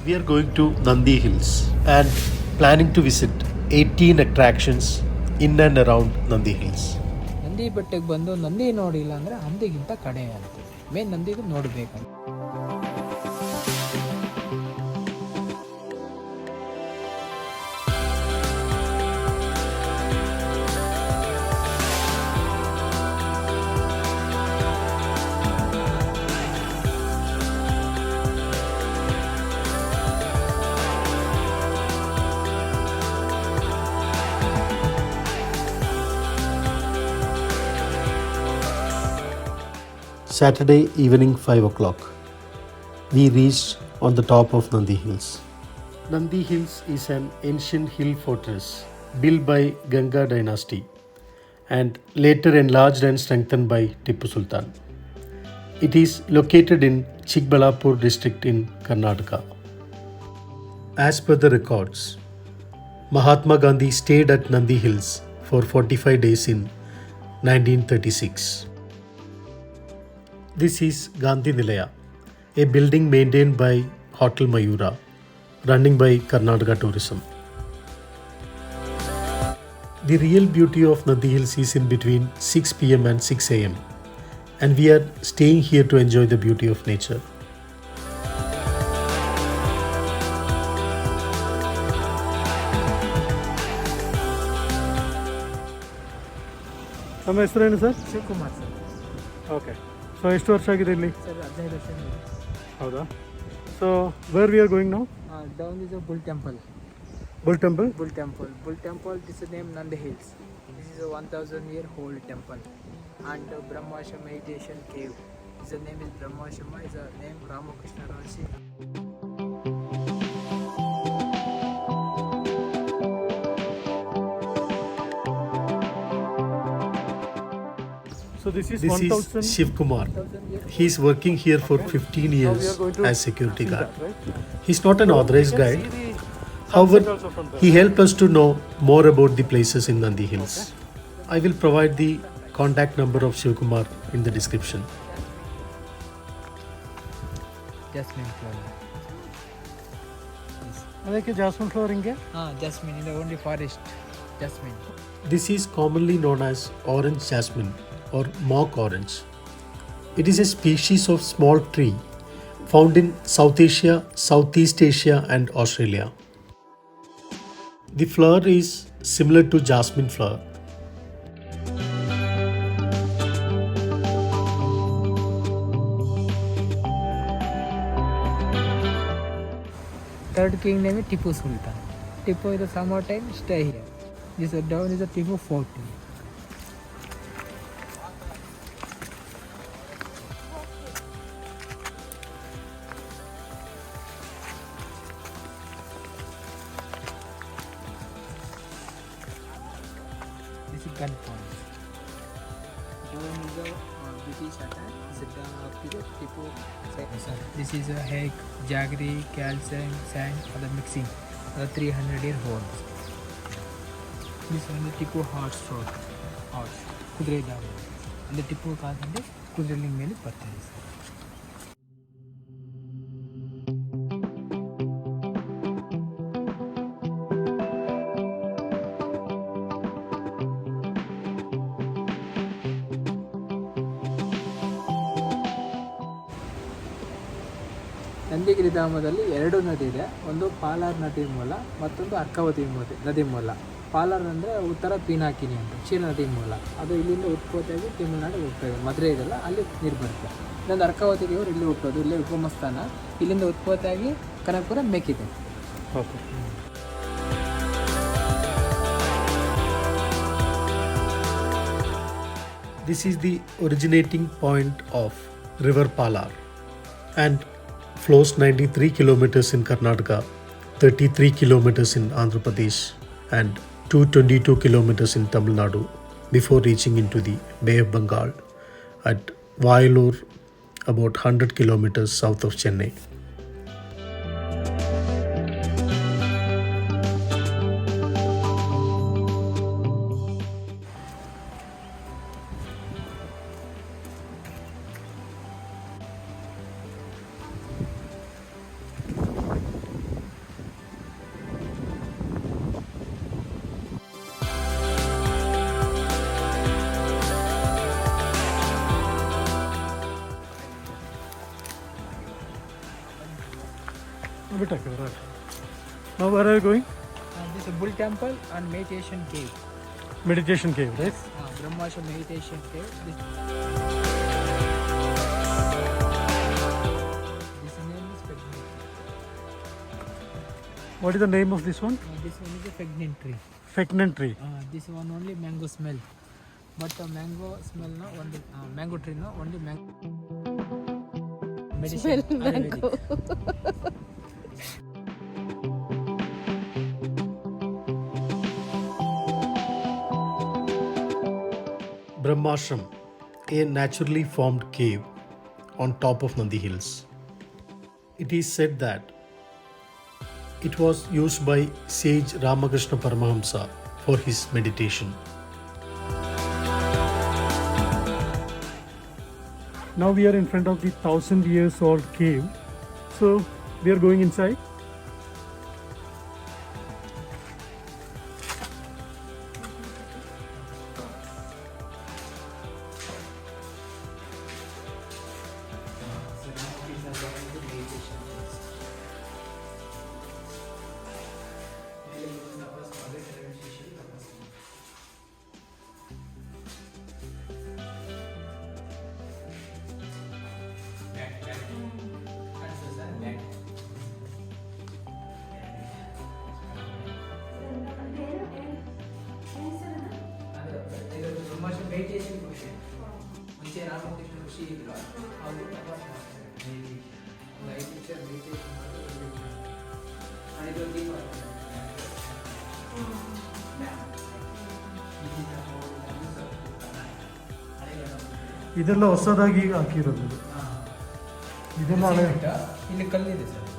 We are going to Nandi Hills and planning to visit 18 attractions in and around Nandi Hills. Nandi ಬೆಟ್ಟಕ್ಕೆ ಬಂದು ನಂದಿ ನೋಡಿಲ್ಲ ಅಂದರೆ ಹಂದಿಗಿಂತ ಕಡೆ ಅಂತ ಮೇನ್ ನಂದಿದು ನೋಡಬೇಕಂತ. Saturday evening 5 o'clock. We reached on the top of Nandi Hills. Nandi Hills is an ancient hill fortress built by Ganga dynasty and later enlarged and strengthened by Tipu Sultan. It is located in Chikbalapur district in Karnataka. As per the records, Mahatma Gandhi stayed at Nandi Hills for 45 days in 1936. This is Gandhi Nilaya, a building maintained by Hotel Mayura, running by Karnataka Tourism. The real beauty of Nandi Hills is in between 6 pm and 6 am, and we are staying here to enjoy the beauty of nature. ನಮ್ಮ ಹೆಸರೇನು sir? Shivakumar sir. Okay, so ಎಷ್ಟು ವರ್ಷ ಆಗಿದೆ ಇಲ್ಲಿ? Sir 15 ವರ್ಷ. ಹೌದಾ? So where we are going now? Down is a bull temple. Bull temple? Bull temple, this is named Nandi Hills. This is a 1000-year-old temple. And Brahmasha meditation cave. His name is Brahmashama, his name Ramakrishna Rashi. So this is This 1000. is Shiv Kumar. He is working here for 15 Now we years are going to as security see guard. that, right? He's not an authorized You can guide. see the However, sunset also from there. he helped us to know more about the places in Nandi Hills. I will provide the contact number of Shivkumar in the description. Jasmine flower. ಅದಕ್ಕೆ jasmine flower ಹಿಂಗೆ? Jasmine in the only forest. Jasmine. This is commonly known as orange jasmine or mock orange. It is a species of small tree found in South Asia, Southeast Asia and Australia. The flower is similar to jasmine flower. Third king name is Tipu Sultan. Tipu in the summertime stay here. This down is a Tipu fort. This is gun point. Down is the British attack. This is the Tipu. This is a hake, jaggery, calcium, sand, other mixing. 300-year-old. This one is Tipu horse ಕುದುರೆ ಇದ್ದಾವೆ ಅಂದರೆ ಟಿಪ್ಪು ಕಾಲದಲ್ಲಿ ಕುದುರೆಲಿಂಗ ಮೇಲೆ ಬರ್ತಾರೆ sir. Nandigiri ಧಾಮದಲ್ಲಿ 2 ನದಿ ಇದೆ. ಒಂದು ಪಾಲಾರ್ ನದಿ ಮೂಲ, ಮತ್ತೊಂದು ಅರ್ಕಾವತಿ ನದಿ ಮೂಲ. ಪಾಲಾರ್ ಅಂದರೆ ಉತ್ತರ ಪಿನಾಕಿನಿ ಅಂತ, ಕ್ಷೀರ ನದಿ ಮೂಲ. ಅದು ಇಲ್ಲಿಂದ ಉತ್ಪತ್ತಿಯಾಗಿ ತಮಿಳುನಾಡು ಹೋಗ್ತದೆ, ಮದುರೆ ಇದೆಲ್ಲ ಅಲ್ಲಿ ನೀರು ಬರುತ್ತೆ. ಇನ್ನೊಂದು ಅರ್ಕಾವತಿಗೆ ಇವರು ಇಲ್ಲಿ ಹುಟ್ಟೋದು, ಇಲ್ಲೇ ಉಪಮಸ್ಥಾನ. ಇಲ್ಲಿಂದ ಉತ್ಪತ್ತಿಯಾಗಿ ಕನಕಪುರ ಮೇಕಿದೆ. Okay. This is the originating point of River Palar and flows 93 kilometers in Karnataka, 33 kilometers in Andhra Pradesh and 222 kilometers in Tamil Nadu before reaching into the Bay of Bengal at Vayalur, about 100 kilometers south of Chennai. right. Now where are you going? This is Bull Temple and Meditation Cave. Meditation cave, right? Brahmasha Meditation Cave. This name is Pregnant. What is the name of this one? This one is a pregnant tree. Fecnant tree. This one only mango smell. But mango smell no only mango tree no only mango. Medicine. Smell mango. Brahmashram, a naturally formed cave on top of Nandi Hills. It is said that it was used by sage Ramakrishna Paramahamsa for his meditation. Now we are in front of the 1,000 years old cave. So we are going inside. Meditation question. ಮುಂಚೆ ರಾಮಕೃಷ್ಣ ಋಷಿ ಇದ್ರು ಅವರು ತಪಸ್ ಮಾಡ್ತಾರೆ ಒಂದು 5 ನಿಮಿಷ meditation ಮಾಡಿ ಇದು ದೀಪ ಇದೆಲ್ಲ ಹೊಸದಾಗಿ ಈಗ ಹಾಕಿರೋದು. ಇದೆಲ್ಲ ಹಳೆ. ಇಲ್ಲಿ ಕಲ್ಲಿದೆ ಸರ್,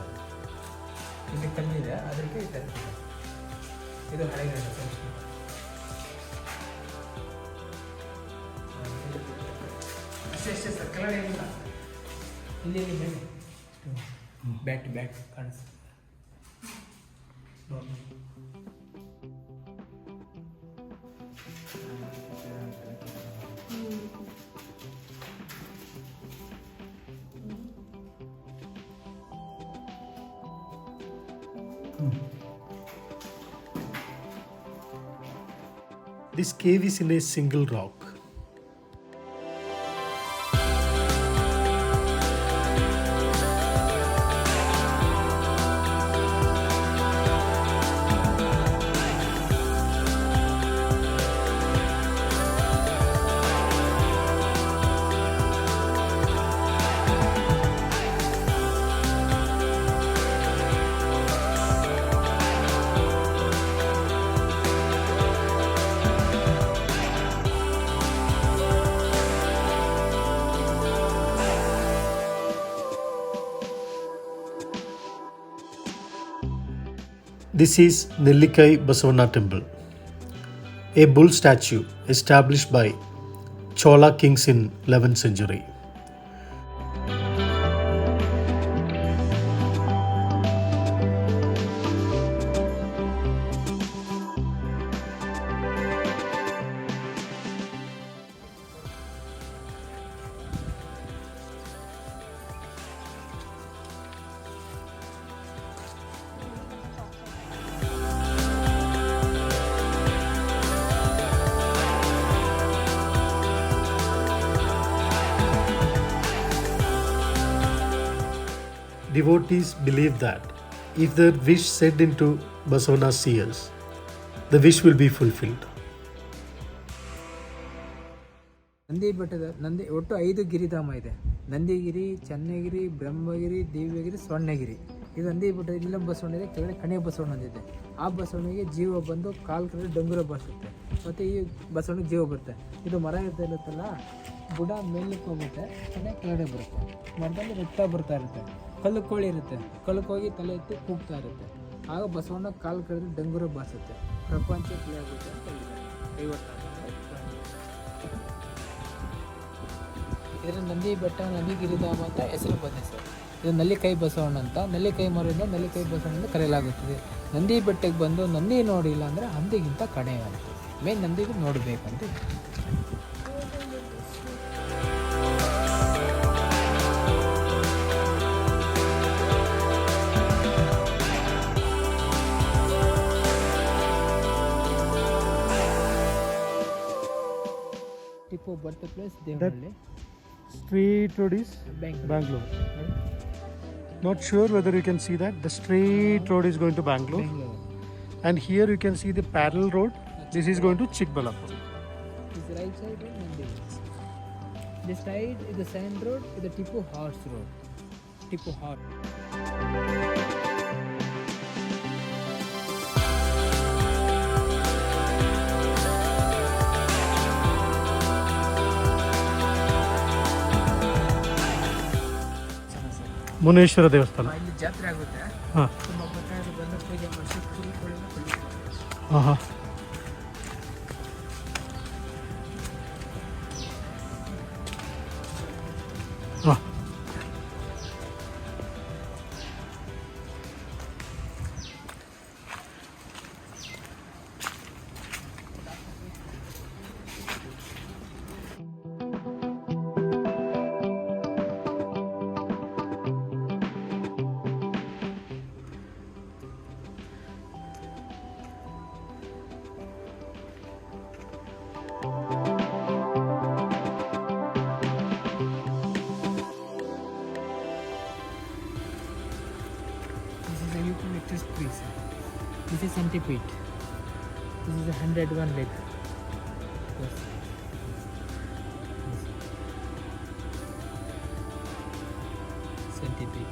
ಇಲ್ಲಿ ಕಲ್ಲಿದೆ ಅದಕ್ಕೆ ಈ ಥರ ಇದು ಹಳೆಗಡೆ ಸಂಸ್ಕೃತ. ಅಷ್ಟೇ ಸರ್, ಕೆಳಗಡೆ ಇಲ್ಲ ಇಲ್ಲಿ ಮೇಲೆ ಬ್ಯಾಟ್ ಬ್ಯಾಟ್ ಕಾಣಿಸ್ತದೆ. This cave is in a single rock. This is Nellikai Basavanna Temple, a bull statue established by Chola kings in 11th century. Devotees believe that if their wish said into Basavana's ears, the wish will be fulfilled. Nandi ಬೆಟ್ಟದ ಒಟ್ಟು 5 ಗಿರಿಧಾಮ ಇದೆ. ನಂದಿಗಿರಿ, ಚನ್ನಗಿರಿ, ಬ್ರಹ್ಮಗಿರಿ, ದಿವ್ಯಗಿರಿ, ಸ್ವರ್ಣಗಿರಿ. ಇದು ನಂದಿ ಬೆಟ್ಟ. ಇಲ್ಲ ಬಸವಣ್ಣ ಇದೆ, ಕೆಳಗಡೆ ಕಣೆ ಬಸವಣ್ಣ ಇದೆ. ಆ ಬಸವಣ್ಣಿಗೆ ಜೀವ ಬಂದು ಕಾಲು ಕಡೆ ಡಂಗುರ ಬಸುತ್ತೆ, ಮತ್ತು ಈ ಬಸವಣ್ಣಿಗೆ ಜೀವ ಬರುತ್ತೆ. ಇದು ಮರ ಇರುತ್ತಲ್ಲ, ಬುಡ ಮೇಲಕ್ಕೆ ಹೋಗುತ್ತೆ, ಕಡೆ ಕೆಳಗಡೆ ಬರುತ್ತೆ. ಮರದಲ್ಲಿ ರಕ್ತ ಬರ್ತಾ ಇರುತ್ತೆ, ಕಲ್ಲಕ್ಕೆ ಕೋಳಿ ಇರುತ್ತೆ, ಕಲ್ಲಕ್ಕೆ ಹೋಗಿ ತಲೆ ಎತ್ತಿ ಕೂಗ್ತಾ ಇರುತ್ತೆ. ಆಗ ಬಸವಣ್ಣ ಕಾಲು ಕಳೆದ್ರೆ ಡಂಗುರ ಬಾಸುತ್ತೆ, ಪ್ರಪಂಚ ಕ್ಲಿಯರ್ ಆಗುತ್ತೆ ಅಂತ ಹೇಳಿದ್ದಾರೆ. 50 ಇದರ ನಂದಿ ಬೆಟ್ಟ, ನಂದಿಗಿರಿಧಾಮ ಅಂತ ಹೆಸರು ಬಂದಿದೆ ಸರ್. ಇದು ನಲ್ಲಿಕೈ ಬಸವಣ್ಣ ಅಂತ, ನಲ್ಲಿಕೈ ಮರದಿಂದ ನಲ್ಲಿಕೈ ಬಸವಣ್ಣ ಅಂತ ಕರೆಯಲಾಗುತ್ತದೆ. ನಂದಿ ಬೆಟ್ಟಕ್ಕೆ ಬಂದು ನಂದಿ ನೋಡಿಲ್ಲ ಅಂದರೆ ಹಂದಿಗಿಂತ ಕಡೆ ಅಂತ ಮೇನ್ ನಂದಿಗೂ ನೋಡಬೇಕಂತ. Tipu birthplace, That- Devanahalli, Straight road is Bangalore. Bangalore. Not sure whether you can see that. The straight road is going to Bangalore. Bangalore. And here you can see the parallel road. This is going to Chikballapur. This right side is Nandi Hills. This side is the sand road, is the Tipu Horse Road. Tipu Horse. Muneshwara ದೇವಸ್ಥಾನ. ಇಲ್ಲಿ ಜಾತ್ರೆ ಆಗುತ್ತೆ, ಹಾಂ ತುಂಬ ಭಕ್ತಾದಿಗಳು ಬಂದು ಪೂಜೆ ಮಾಡಿಸಿ ಕುಡಿದು ಹಾಂ ಹಾಂ. ಹಾಂ This is a eucalyptus tree, sir. This is centipede. This is a 101 leg. Yes. Yes. Centipede.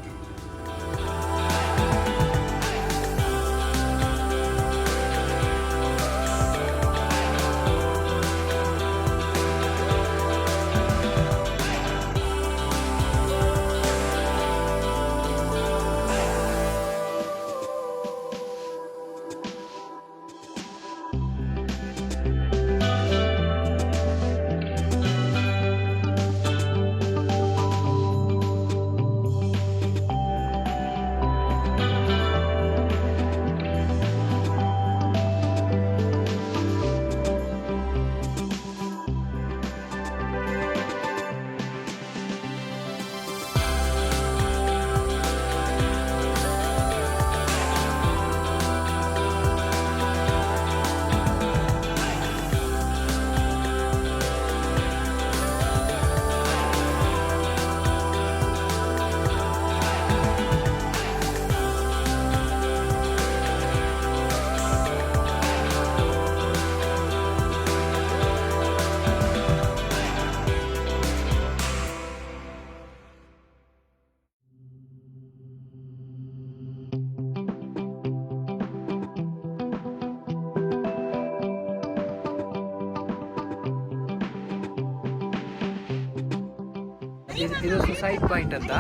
ಇದು ಸುಸೈಡ್ ಪಾಯಿಂಟ್ ಅಂತ.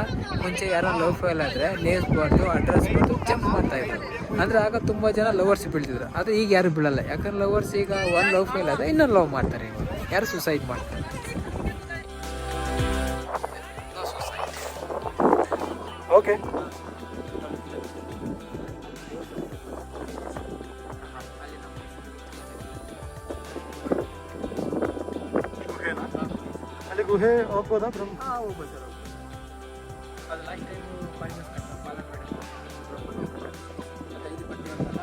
ಮುಂಚೆ ಯಾರೋ ಲವ್ ಫೇಲ್ ಆದರೆ ನೇಸ್ ಬಂದು ಅಡ್ರೆಸ್ ಬಂದು ಜಂಪ್ ಮಾಡ್ತಾ ಇದ್ರು. ಅಂದರೆ ಆಗ ತುಂಬ ಜನ ಲವರ್ಸ್ ಬೀಳ್ತಿದ್ರು. ಅದು ಈಗ ಯಾರು ಬೀಳಲ್ಲ, ಯಾಕಂದ್ರೆ ಲವರ್ಸ್ ಈಗ ಒಂದು ಲವ್ ಫೇಲ್ ಆದರೆ ಇನ್ನೊಂದು ಲವ್ ಮಾಡ್ತಾರೆ. ಯಾರು ಸುಸೈಡ್ ಮಾಡ್ತಾರೆ. ಓಕೆ. ಅಲ್ಲಿ ಗುಹೆ ಹೋಗ್ಬೋದಾ ಬ್ರಹ್ಮ? ಹಾಂ, ಹೋಗ್ಬೋದು ಸರ್. ಅದು ಲಾಸ್ಟ್ ಟೈಮು ಪಾಲಿಮೆಂಟ್ ಪಾಲನ್ ಮಾಡಿ ಮತ್ತು ಇದು ಬಂದಿರೋದಲ್ಲ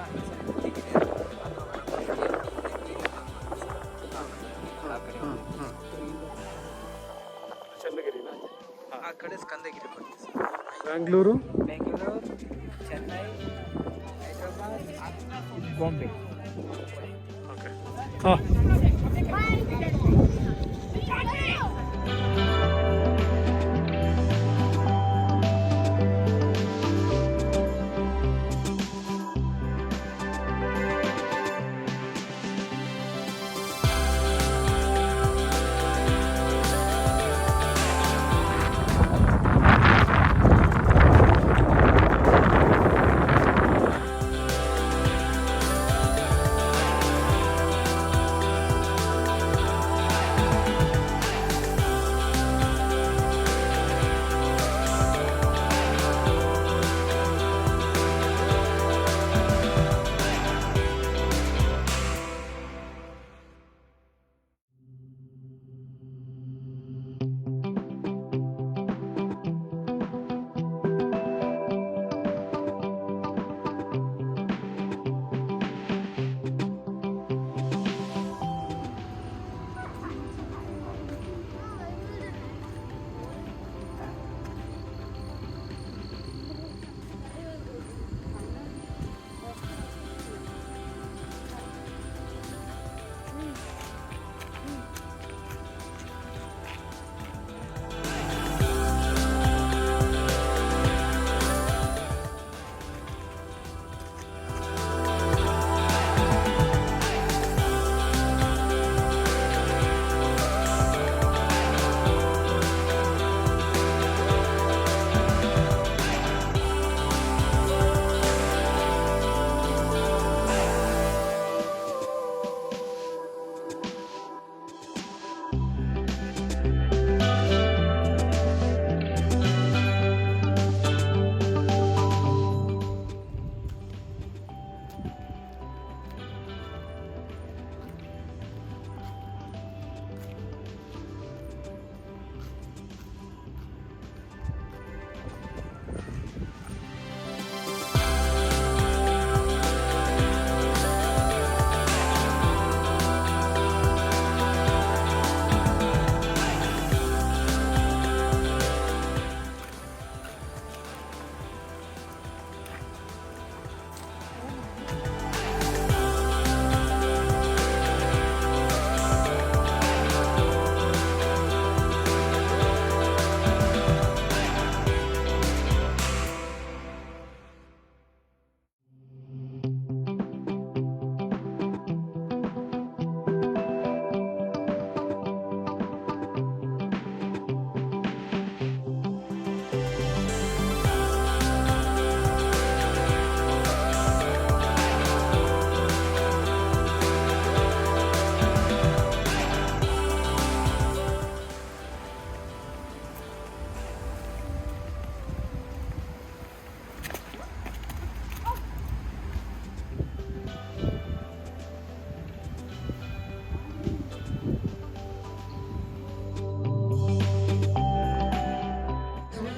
ಚನ್ನಗಿರಿನಾ? ಆ ಕಡೆ ಸ್ಕಂದಗಿರಿ ಬರುತ್ತೆ ಸರ್. ಬ್ಯಾಂಗ್ಳೂರು, ಬೆಂಗಳೂರು, ಚೆನ್ನೈ, ಹೈದರಾಬಾದ್, ಬಾಂಬೆ. ಓಕೆ. ಹಾಂ.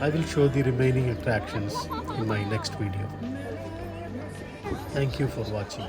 I will show the remaining attractions in my next video. Thank you for watching.